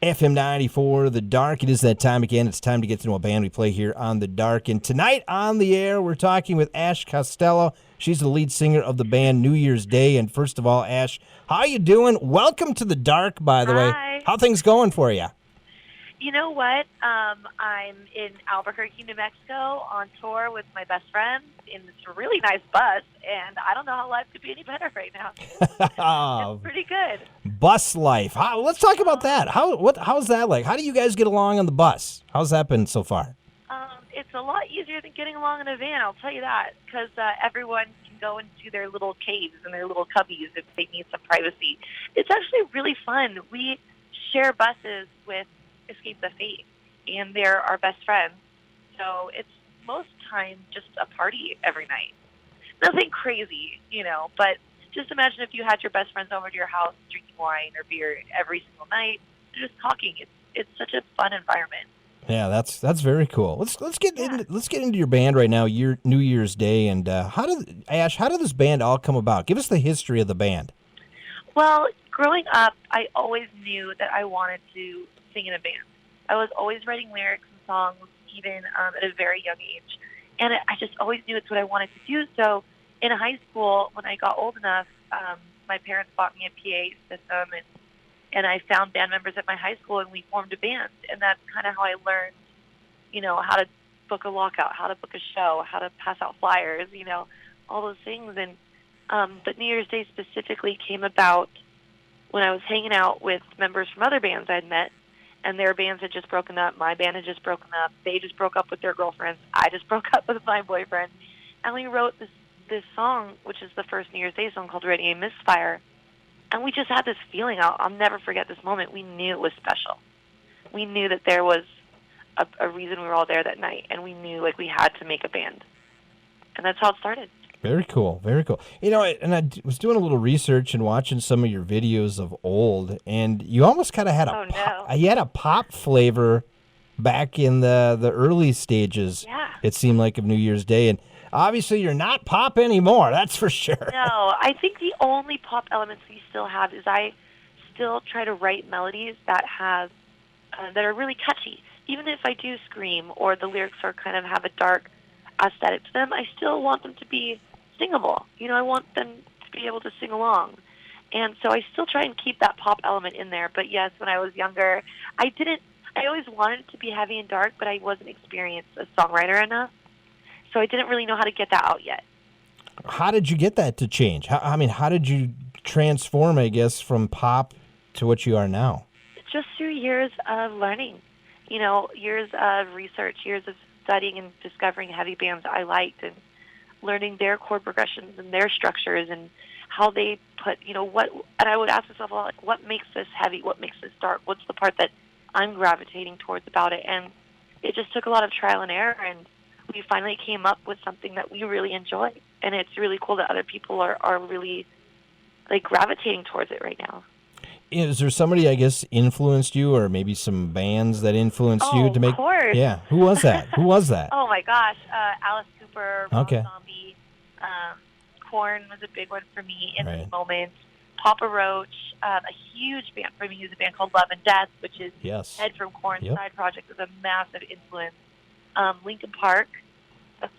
FM 94, The Dark. It is that time again. It's time to get to know a band we play here on The Dark. And tonight on the air, we're talking with Ash Costello. She's the lead singer of the band New Year's Day. And first of all, Ash, how you doing? Welcome to The Dark, by the way. Hi. How things going for you? You know what? I'm in Albuquerque, New Mexico on tour with my best friend in this really nice bus, and I don't know how life could be any better right now. It's pretty good. Bus life. Let's talk about that. How's that like? How do you guys get along on the bus? How's that been so far? It's a lot easier than getting along in a van, I'll tell you that, because everyone can go into their little caves and their little cubbies if they need some privacy. It's actually really fun. We share buses with Escape the Fate, and they're our best friends. So it's most time just a party every night. Nothing crazy, but just imagine if you had your best friends over to your house drinking wine or beer every single night, just talking. It's such a fun environment. Yeah, that's very cool. Let's get into your band right now. Your New Year's Day, and how did this band all come about? Give us the history of the band. Well, growing up, I always knew that I wanted to sing in a band. I was always writing lyrics and songs, even at a very young age, and I just always knew it's what I wanted to do. So, in high school, when I got old enough, my parents bought me a PA system, and I found band members at my high school, and we formed a band. And that's kind of how I learned, how to book a lockout, how to book a show, how to pass out flyers, all those things. And but New Year's Day specifically came about when I was hanging out with members from other bands I'd met, and their bands had just broken up. My band had just broken up. They just broke up with their girlfriends. I just broke up with my boyfriend. And we wrote this song, which is the first New Year's Day song, called Ready Aim Misfire. And we just had this feeling. I'll never forget this moment. We knew it was special. We knew that there was a reason we were all there that night, and we knew we had to make a band. And that's how it started. Very cool, very cool. And I was doing a little research and watching some of your videos of old, and you almost kind of had you had a pop flavor back in the early stages. Yeah. It seemed like of New Year's Day, and obviously you're not pop anymore. That's for sure. No, I think the only pop elements we still have is I still try to write melodies that have that are really catchy. Even if I do scream or the lyrics are kind of have a dark aesthetic to them, I still want them to be singable. I want them to be able to sing along. And so I still try and keep that pop element in there. But yes, when I was younger, I always wanted it to be heavy and dark, but I wasn't experienced as a songwriter enough. So I didn't really know how to get that out yet. How did you get that to change? How did you transform, I guess, from pop to what you are now? Just through years of learning, years of research, years of studying and discovering heavy bands I liked and learning their chord progressions and their structures and how they put, and I would ask myself a lot, what makes this heavy? What makes this dark? What's the part that I'm gravitating towards about it? And it just took a lot of trial and error, and we finally came up with something that we really enjoy. And it's really cool that other people are really gravitating towards it right now. Is there somebody, I guess, influenced you, or maybe some bands that influenced you to make? Of course. Yeah. Who was that? Oh my gosh, Alice Cooper, Rob Okay. Zombie, Korn was a big one for me in Right. this moment. Papa Roach, a huge band for me is a band called Love and Death, which is Yes. Ed from Korn's Yep. side project, is a massive influence. Linkin Park.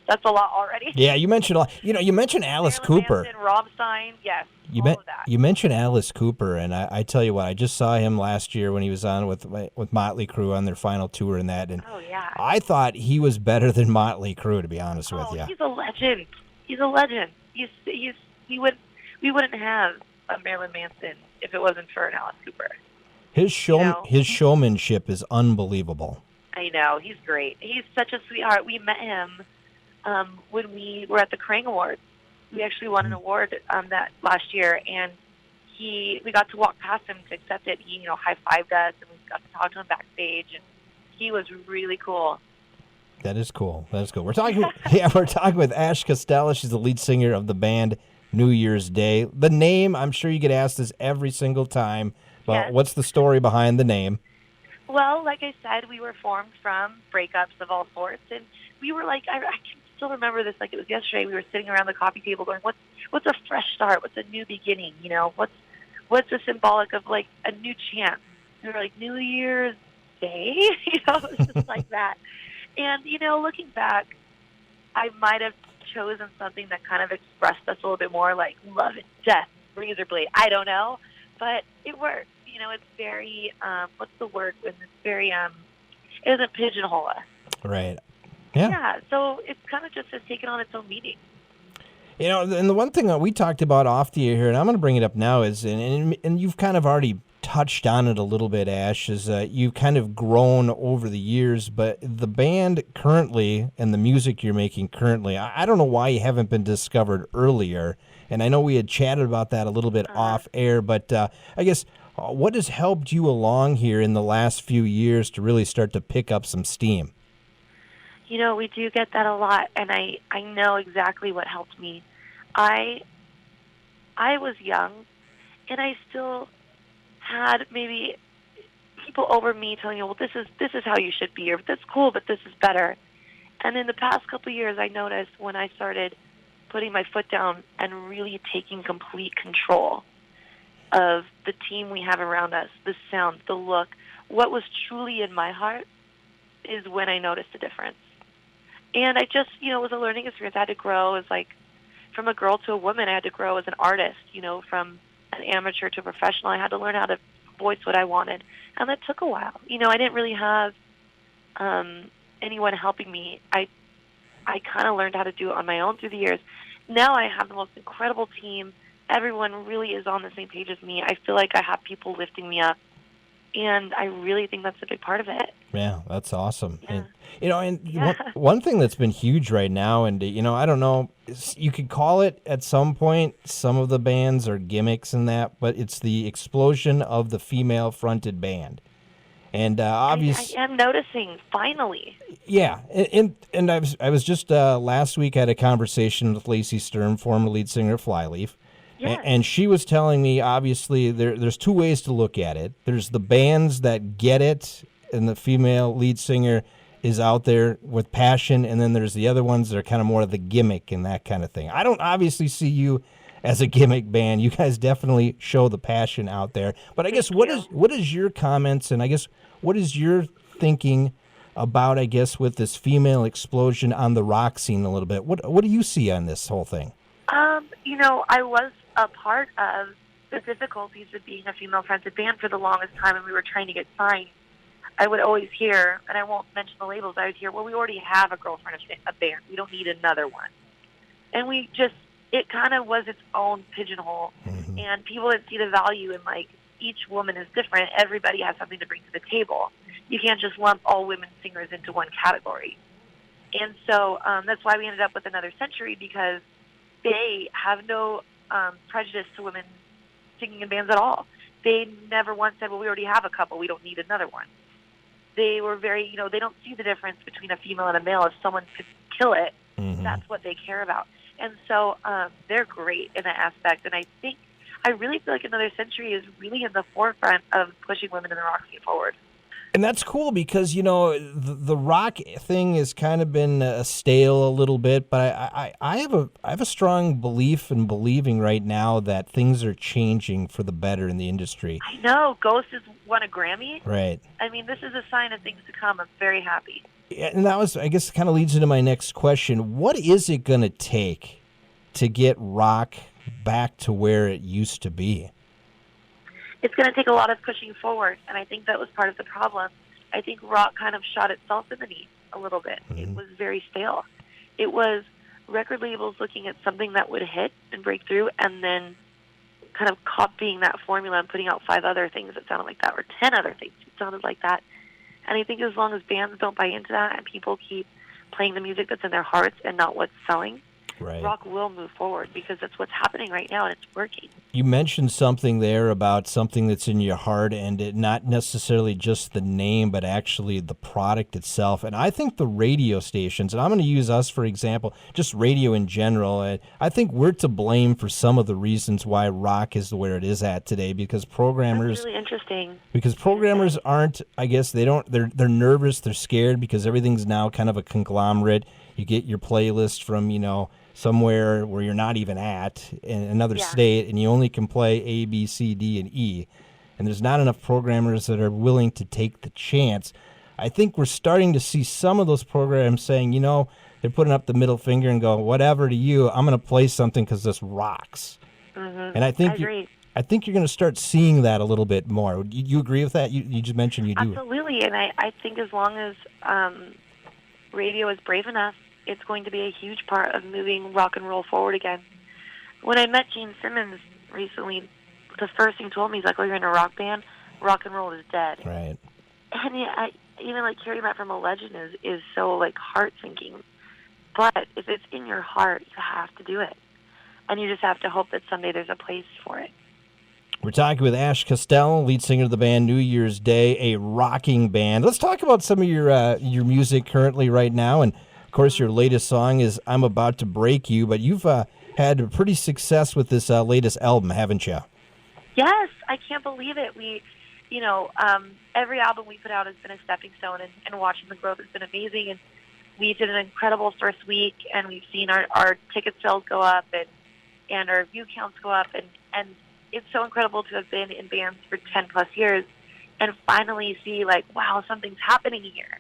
That's a lot already. Yeah, you mentioned a lot. You mentioned Alice Marilyn Cooper. Manson, Rammstein, yes, You all of that. You mentioned Alice Cooper, and I tell you what, I just saw him last year when he was on with Motley Crue on their final tour and that, and Oh yeah. I thought he was better than Motley Crue, to be honest with you. He's a legend. He's a legend. We wouldn't have a Marilyn Manson if it wasn't for an Alice Cooper. His showmanship is unbelievable. I know. He's great. He's such a sweetheart. We met him when we were at the Krang Awards. We actually won an award that last year, and we got to walk past him to accept it. He, high-fived us, and we got to talk to him backstage, and he was really cool. That is cool. We're talking with Ash Costello. She's the lead singer of the band New Year's Day. The name, I'm sure you get asked this every single time, but Yes. What's the story behind the name? Well, like I said, we were formed from breakups of all sorts, and we were I can still remember this like it was yesterday. We were sitting around the coffee table going, what's a fresh start? What's a new beginning? What's a symbolic of a new chance? we were like New Year's Day, it was just like that. And looking back, I might have chosen something that kind of expressed us a little bit more, like love and death, razor blade. I don't know, but it works. It's very what's the word when it's very it doesn't pigeonhole us. Right. Yeah. Yeah. So it's kind of just has taken on its own meaning. And the one thing that we talked about off the air here, and I'm going to bring it up now, is, and you've kind of already touched on it a little bit, Ash, is you've kind of grown over the years, but the band currently and the music you're making currently, I don't know why you haven't been discovered earlier, and I know we had chatted about that a little bit off air, but I guess what has helped you along here in the last few years to really start to pick up some steam? We do get that a lot, and I know exactly what helped me. I was young, and I still had maybe people over me telling you, well, this is how you should be, or that's cool, but this is better. And in the past couple of years, I noticed when I started putting my foot down and really taking complete control of the team we have around us, the sound, the look, what was truly in my heart is when I noticed a difference. And I just, it was a learning experience. I had to grow as from a girl to a woman. I had to grow as an artist, from an amateur to a professional. I had to learn how to voice what I wanted. And that took a while. I didn't really have anyone helping me. I kind of learned how to do it on my own through the years. Now I have the most incredible team. Everyone really is on the same page as me. I feel like I have people lifting me up. And I really think that's a big part of it. Yeah, that's awesome. Yeah. One thing that's been huge right now, and I don't know, you could call it at some point, some of the bands are gimmicks in that, but it's the explosion of the female-fronted band. And obviously, I am noticing finally. Yeah, and I was just last week I had a conversation with Lacey Sturm, former lead singer of Flyleaf. Yes. And she was telling me, obviously, there's two ways to look at it. There's the bands that get it, and the female lead singer is out there with passion, and then there's the other ones that are kind of more of the gimmick and that kind of thing. I don't obviously see you as a gimmick band. You guys definitely show the passion out there. But I guess what is your comments, and I guess what is your thinking about, I guess, with this female explosion on the rock scene a little bit? What do you see on this whole thing? I was a part of the difficulties of being a female-fronted band for the longest time, and we were trying to get signed. I would always hear, and I won't mention the labels, I would hear, well, we already have a girlfriend of a band. We don't need another one. And it kind of was its own pigeonhole, and people didn't see the value in, each woman is different. Everybody has something to bring to the table. You can't just lump all women singers into one category. And so that's why we ended up with Another Century, because they have no prejudice to women singing in bands at all. They never once said, well, we already have a couple, we don't need another one. They were very, they don't see the difference between a female and a male. If someone could kill it, that's what they care about. And so they're great in that aspect. And I really feel like Another Century is really in the forefront of pushing women in the rock scene forward. And that's cool because, the rock thing has kind of been stale a little bit, but I have a strong belief in believing right now that things are changing for the better in the industry. I know. Ghost has won a Grammy. Right. I mean, this is a sign of things to come. I'm very happy. Yeah, and that was, I guess, kind of leads into my next question. What is it going to take to get rock back to where it used to be? It's going to take a lot of pushing forward, and I think that was part of the problem. I think rock kind of shot itself in the knee a little bit. It was very stale. It was record labels looking at something that would hit and break through, and then kind of copying that formula and putting out 5 other things that sounded like that, or 10 other things that sounded like that. And I think as long as bands don't buy into that and people keep playing the music that's in their hearts and not what's selling, right, rock will move forward, because that's what's happening right now, and it's working. You mentioned something there about something that's in your heart, and it not necessarily just the name, but actually the product itself. And I think the radio stations, and I'm going to use us for example, just radio in general, I think we're to blame for some of the reasons why rock is where it is at today, because programmers... That's really interesting. Because programmers aren't, I guess, they're nervous, they're scared, because everything's now kind of a conglomerate. You get your playlist from, somewhere where you're not even at, in another state, and you only can play A, B, C, D, and E. and there's not enough programmers that are willing to take the chance. I think we're starting to see some of those programs saying, they're putting up the middle finger and go, whatever to you, I'm going to play something because this rocks. Mm-hmm. And I think agree. I think you're going to start seeing that a little bit more. You agree with that? You just mentioned you do. Absolutely, and I think as long as radio is brave enough, it's going to be a huge part of moving rock and roll forward again. When I met Gene Simmons recently, the first thing he told me, he's like, "Oh, you're in a rock band? Rock and roll is dead." Right. And yeah, even like hearing that from a legend is so like heart sinking. But if it's in your heart, you have to do it, and you just have to hope that someday there's a place for it. We're talking with Ash Costello, lead singer of the band New Year's Day, a rocking band. Let's talk about some of your music currently right now. And, of course, your latest song is I'm About to Break You, but you've had pretty success with this latest album, haven't you? Yes, I can't believe it. Every album we put out has been a stepping stone, and watching the growth has been amazing. And we did an incredible first week, and we've seen our ticket sales go up and our view counts go up, and it's so incredible to have been in bands for 10 plus years and finally see like, wow, something's happening here.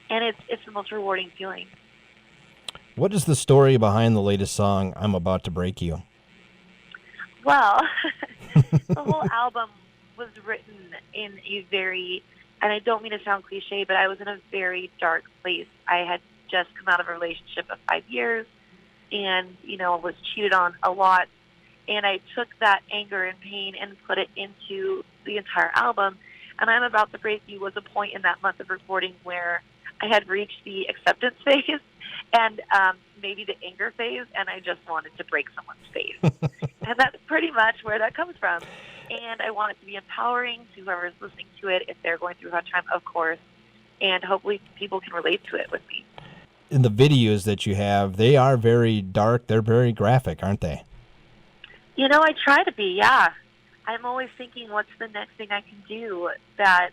And it's the most rewarding feeling. What is the story behind the latest song, I'm About to Break You? Well, the whole album was written in a very, and I don't mean to sound cliche, but I was in a very dark place. I had just come out of a relationship of 5 years and, was cheated on a lot. And I took that anger and pain and put it into the entire album. And I'm About to Break You was a point in that month of recording where I had reached the acceptance phase and maybe the anger phase, and I just wanted to break someone's face. And that's pretty much where that comes from. And I want it to be empowering to whoever's listening to it if they're going through a hard time, of course. And hopefully people can relate to it with me. In the videos that you have, they are very dark. They're very graphic, aren't they? I try to be, yeah. I'm always thinking, what's the next thing I can do that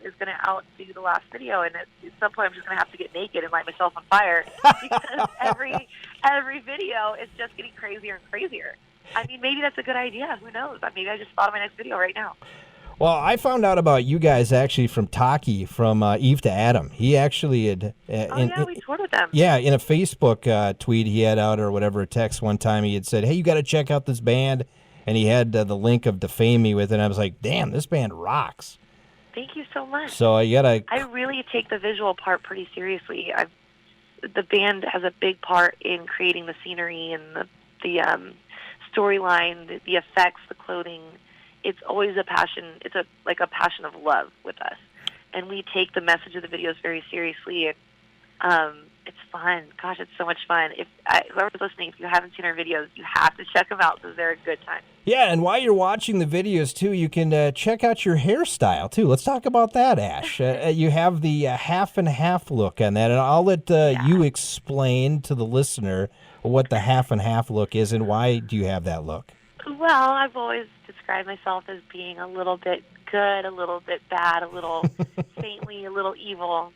is going to outdo the last video? And at some point, I'm just going to have to get naked and light myself on fire because every video is just getting crazier and crazier. I mean, maybe that's a good idea. Who knows? Maybe I just thought of my next video right now. Well, I found out about you guys actually from Taki from Eve to Adam. He actually had... we toured with them. Yeah, in a Facebook tweet he had out or whatever, a text one time, he had said, hey, you got to check out this band. And he had the link of Defame Me with it. And I was like, damn, this band rocks. Thank you so much. So you got to... I really take the visual part pretty seriously. The band has a big part in creating the scenery and the storyline, the effects, the clothing. It's always a passion. It's a passion of love with us, and we take the message of the videos very seriously. And it's fun. Gosh, it's so much fun. Whoever's listening, if you haven't seen our videos, you have to check them out because they're a good time. Yeah, and while you're watching the videos too, you can check out your hairstyle too. Let's talk about that, Ash. You have the half and half look on that, and I'll let you explain to the listener what the half and half look is and why do you have that look. Well, I've always described myself as being a little bit good, a little bit bad, a little saintly, a little evil.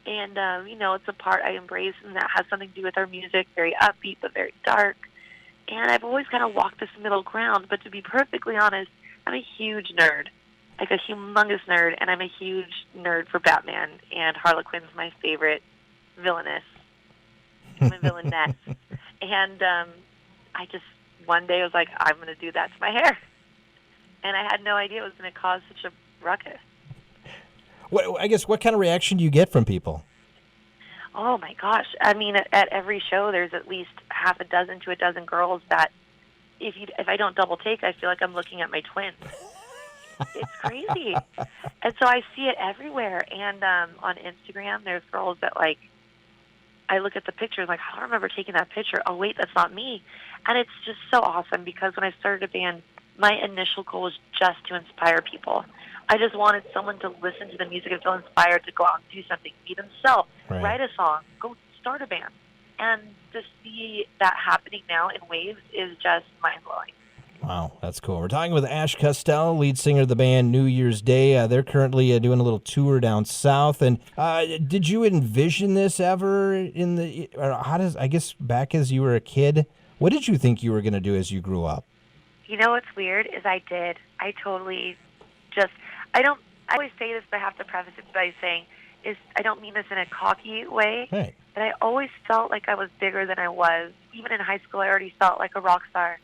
And, it's a part I embrace, and that has something to do with our music, very upbeat but very dark. And I've always kind of walked this middle ground, but to be perfectly honest, I'm a huge nerd, like a humongous nerd, and I'm a huge nerd for Batman, and Harley Quinn's my favorite villainess, my villainess. And I just, one day I was like, I'm going to do that to my hair. And I had no idea it was going to cause such a ruckus. What kind of reaction do you get from people? Oh, my gosh. I mean, at every show, there's at least half a dozen to a dozen girls that if I don't double take, I feel like I'm looking at my twin. It's crazy. And so I see it everywhere. And on Instagram, there's girls that, I look at the pictures, I don't remember taking that picture. Oh, wait, that's not me. And it's just so awesome because when I started a band, my initial goal was just to inspire people. I just wanted someone to listen to the music and feel inspired to go out and do something, be themselves, write a song, go start a band. And to see that happening now in waves is just mind-blowing. Wow, that's cool. We're talking with Ash Costello, lead singer of the band New Year's Day. They're currently doing a little tour down south. And did you envision this ever I guess back as you were a kid, what did you think you were going to do as you grew up? You know what's weird is I did. I totally just, I don't, I always say this, but I have to preface it by saying, I don't mean this in a cocky way, Right. but I always felt like I was bigger than I was. Even in high school, I already felt like a rock star.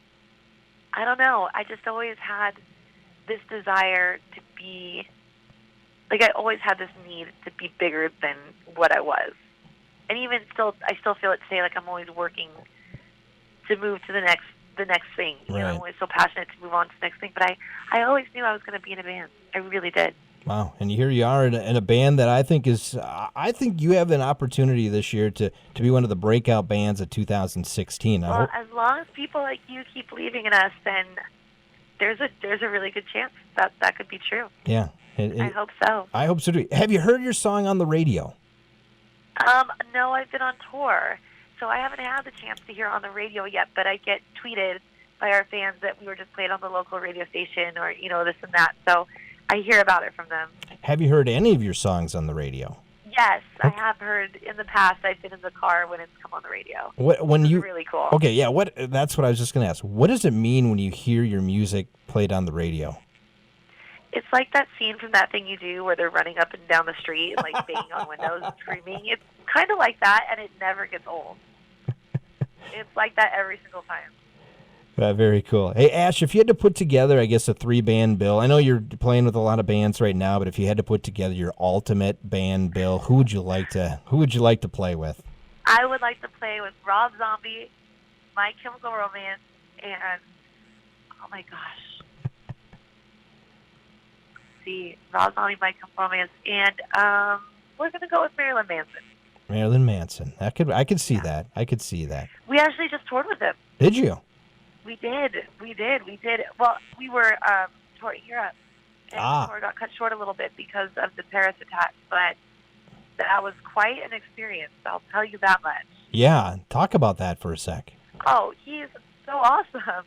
I don't know. I just always had this desire to be, like I always had this need to be bigger than what I was. And even still, I still feel it today, like I'm always working to move to the next thing. You know, Right. I'm always so passionate to move on to the next thing. But I always knew I was going to be in a band. I really did. Wow, and here you are in a band that I think you have an opportunity this year to be one of the breakout bands of 2016. Well, as long as people like you keep believing in us, then there's a really good chance that could be true. Yeah, I hope so. I hope so too. Have you heard your song on the radio? No, I've been on tour, so I haven't had the chance to hear it on the radio yet. But I get tweeted by our fans that we were just played on the local radio station, or this and that. So I hear about it from them. Have you heard any of your songs on the radio? Yes, I have heard in the past. I've been in the car when it's come on the radio. Really cool. Okay, yeah. That's what I was just going to ask. What does it mean when you hear your music played on the radio? It's like that scene from That Thing You Do where they're running up and down the street and like banging on windows and screaming. It's kind of like that, and it never gets old. It's like that every single time. Very cool. Hey, Ash, if you had to put together, I guess, a 3-band bill, I know you're playing with a lot of bands right now, but if you had to put together your ultimate band bill, who would you like to play with? I would like to play with Rob Zombie, My Chemical Romance, and oh my gosh, Rob Zombie, My Chemical Romance, and we're gonna go with Marilyn Manson. Marilyn Manson. I could see that. I could see that. We actually just toured with him. Did you? We did. Well, we were touring Europe, and the tour got cut short a little bit because of the Paris attack, but that was quite an experience, I'll tell you that much. Yeah, talk about that for a sec. Oh, he's so awesome.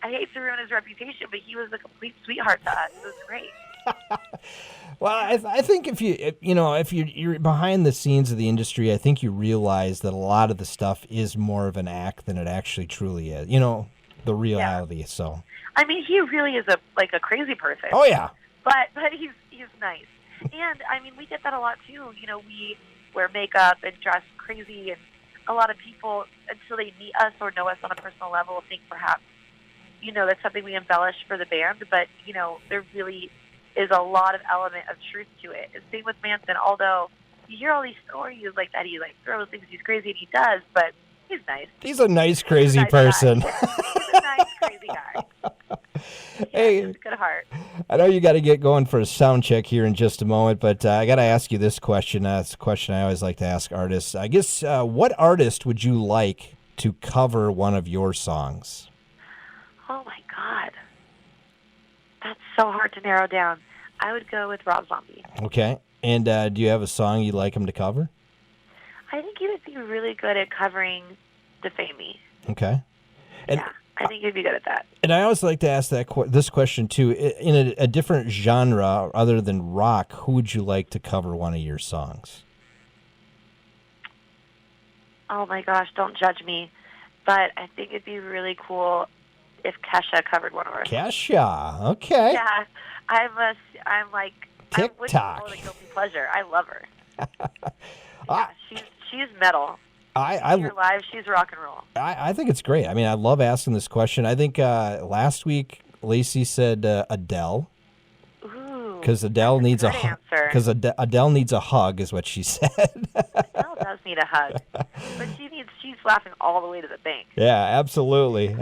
I hate to ruin his reputation, but he was a complete sweetheart to us. It was great. Well, I think if you're behind the scenes of the industry, I think you realize that a lot of the stuff is more of an act than it actually truly is. The reality. Yeah. So. I mean, he really is a crazy person. Oh yeah. But he's nice, and I mean, we get that a lot too. We wear makeup and dress crazy, and a lot of people, until they meet us or know us on a personal level, think perhaps that's something we embellish for the band. But there really is a lot of element of truth to it. And same with Manson, although you hear all these stories like that he throws things, he's crazy, and he does, but he's nice. He's a nice, crazy person. He's a nice, crazy guy. Hey, he has a good heart. I know you got to get going for a sound check here in just a moment, but I got to ask you this question. It's a question I always like to ask artists. I guess, what artist would you like to cover one of your songs? Oh, my God. That's so hard to narrow down. I would go with Rob Zombie. Okay. And do you have a song you'd like him to cover? I think he would be really good at covering Defame Me. Okay. And yeah, I think he'd be good at that. And I always like to ask this question, too. In a different genre other than rock, who would you like to cover one of your songs? Oh, my gosh, don't judge me. But I think it'd be really cool if Kesha covered one of our songs. Kesha, okay. Yeah, I'm like TikTok. I wouldn't call it a guilty pleasure. I love her. Yeah, she's metal. You're live. She's rock and roll. I think it's great. I mean, I love asking this question. I think last week Lacey said Adele. Ooh, because Adele needs a hug. Because Adele needs a hug, is what she said. Adele does need a hug, but she's laughing all the way to the bank. Yeah, absolutely.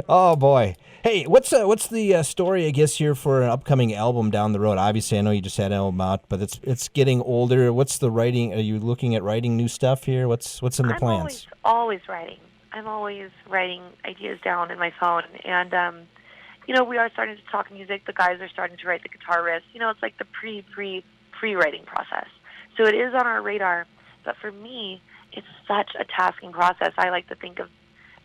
Oh boy. Hey, what's the story, I guess, here for an upcoming album down the road? Obviously, I know you just had an album out, but it's getting older. What's the writing? Are you looking at writing new stuff here? What's in the plans? I'm always writing. I'm always writing ideas down in my phone, and we are starting to talk music. The guys are starting to write the guitar riffs. It's like the pre-writing process. So it is on our radar, but for me, it's such a tasking process. I like to think of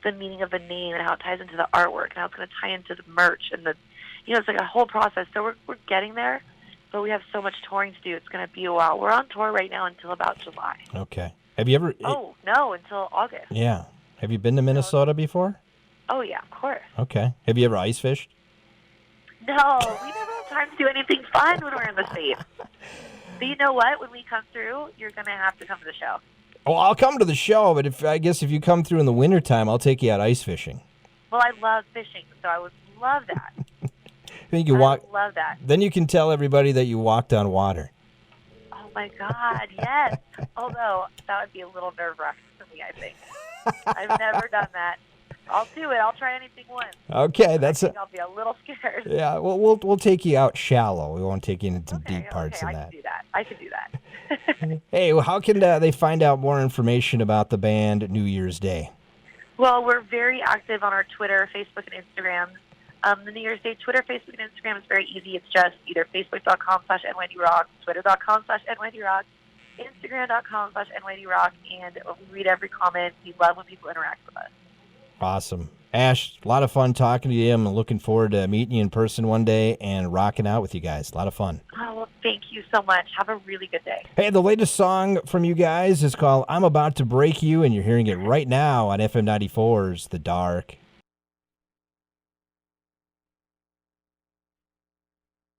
the meaning of the name and how it ties into the artwork and how it's going to tie into the merch and it's like a whole process. So we're getting there, but we have so much touring to do. It's going to be a while. We're on tour right now until about July. Okay. Have you ever? Oh no, until August. Yeah. Have you been to Minnesota before? Oh yeah, of course. Okay. Have you ever ice fished? No, we never have time to do anything fun when we're in the States. But you know what? When we come through, you're going to have to come to the show. Well, I'll come to the show, but I guess if you come through in the wintertime, I'll take you out ice fishing. Well, I love fishing, so I would love that. Then you I would love that. Then you can tell everybody that you walked on water. Oh, my God, yes. Although, that would be a little nerve-wracking for me, I think. I've never done that. I'll do it. I'll try anything once. Okay, I'll be a little scared. Yeah, well, we'll take you out shallow. We won't take you into deep parts of that. I can do that. Hey, well, how can they find out more information about the band New Year's Day? Well, we're very active on our Twitter, Facebook, and Instagram. The New Year's Day Twitter, Facebook, and Instagram is very easy. It's just either facebook.com/NYDRock, twitter.com/NYDRock, Instagram.com/NYDRock, and we read every comment. We love when people interact with us. Awesome. Ash, a lot of fun talking to you. I'm looking forward to meeting you in person one day and rocking out with you guys. A lot of fun. Oh, well, thank you so much. Have a really good day. Hey, the latest song from you guys is called I'm About to Break You, and you're hearing it right now on FM 94's The Dark.